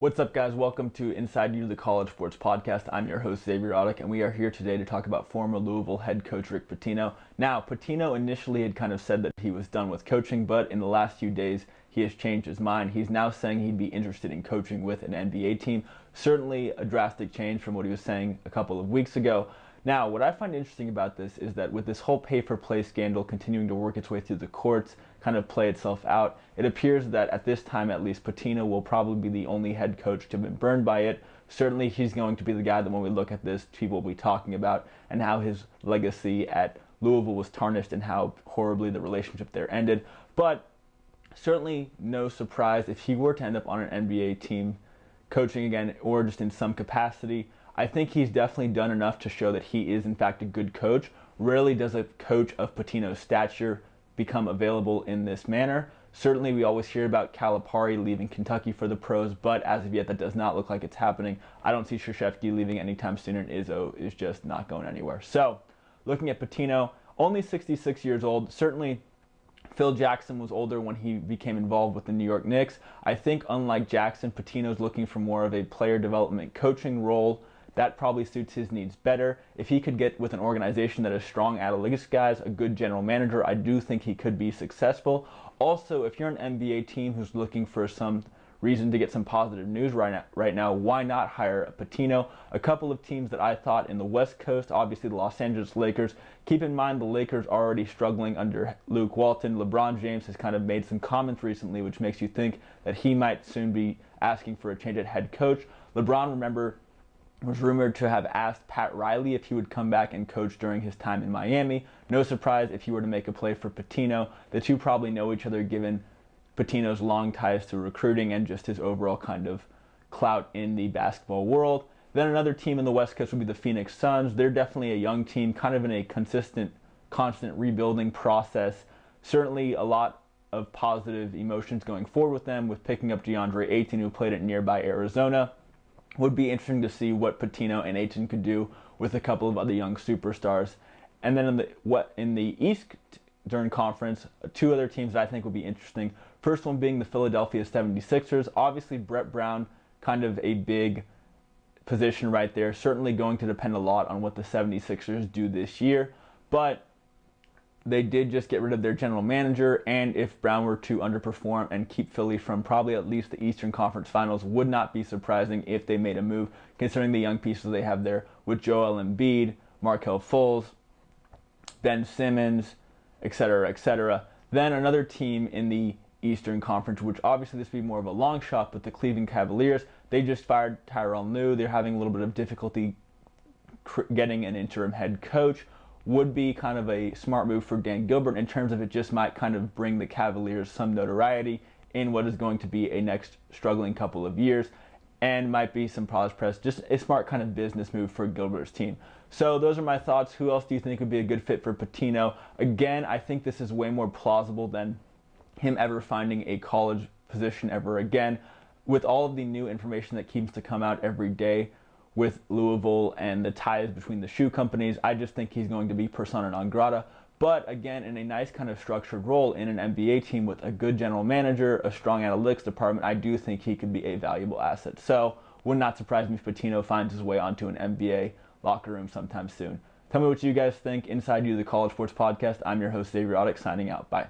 What's up, guys? Welcome to Inside You, the College Sports Podcast. I'm your host, Xavier Audick, and we are here today to talk about former Louisville head coach Rick Pitino. Now, Pitino initially had kind of said that he was done with coaching, but in the last few days, he has changed his mind. He's now saying he'd be interested in coaching with an NBA team. Certainly a drastic change from what he was saying a couple of weeks ago. Now, what I find interesting about this is that with this whole pay-for-play scandal continuing to work its way through the courts, kind of play itself out, it appears that at this time at least, Pitino will probably be the only head coach to have been burned by it. Certainly he's going to be the guy that when we look at this, people will be talking about and how his legacy at Louisville was tarnished and how horribly the relationship there ended. But certainly no surprise if he were to end up on an NBA team coaching again or just in some capacity. I think he's definitely done enough to show that he is in fact a good coach. Rarely does a coach of Pitino's stature become available in this manner. Certainly we always hear about Calipari leaving Kentucky for the pros, but as of yet that does not look like it's happening. I don't see Krzyzewski leaving anytime soon, and Izzo is just not going anywhere. So looking at Pitino, only 66 years old. Certainly Phil Jackson was older when he became involved with the New York Knicks. I think unlike Jackson, Pitino's looking for more of a player development coaching role. That probably suits his needs better. If he could get with an organization that is strong analytics guys, a good general manager, I do think he could be successful. Also, if you're an NBA team who's looking for some reason to get some positive news right now, why not hire Pitino? A couple of teams that I thought in the West Coast, obviously the Los Angeles Lakers. Keep in mind the Lakers are already struggling under Luke Walton. LeBron James has kind of made some comments recently which makes you think that he might soon be asking for a change at head coach. LeBron, remember, was rumored to have asked Pat Riley if he would come back and coach during his time in Miami. No surprise if he were to make a play for Pitino. The two probably know each other given Pitino's long ties to recruiting and just his overall kind of clout in the basketball world. Then another team in the West Coast would be the Phoenix Suns. They're definitely a young team, kind of in a constant rebuilding process. Certainly a lot of positive emotions going forward with them, with picking up DeAndre Ayton, who played at nearby Arizona. Would be interesting to see what Pitino and Ayton could do with a couple of other young superstars. And then in the Eastern Conference, two other teams that I think would be interesting. First one being the Philadelphia 76ers. Obviously, Brett Brown, kind of a big position right there. Certainly going to depend a lot on what the 76ers do this year. But they did just get rid of their general manager, and if Brown were to underperform and keep Philly from probably at least the Eastern Conference Finals, would not be surprising if they made a move, considering the young pieces they have there with Joel Embiid, Markelle Fultz, Ben Simmons, etc., etc. Then another team in the Eastern Conference, which obviously this would be more of a long shot, but the Cleveland Cavaliers, they just fired Tyrell New. They're having a little bit of difficulty getting an interim head coach. Would be kind of a smart move for Dan Gilbert in terms of it just might kind of bring the Cavaliers some notoriety in what is going to be a next struggling couple of years, and might be some pause press, just a smart kind of business move for Gilbert's team. So those are my thoughts. Who else do you think would be a good fit for Pitino? Again, I think this is way more plausible than him ever finding a college position ever again. With all of the new information that keeps to come out every day with Louisville and the ties between the shoe companies, I just think he's going to be persona non grata. But again, in a nice kind of structured role in an NBA team with a good general manager, a strong analytics department, I do think he could be a valuable asset. So would not surprise me if Pitino finds his way onto an NBA locker room sometime soon. Tell me what you guys think. Inside You, the College Sports Podcast. I'm your host, Xavier Audick, signing out. Bye.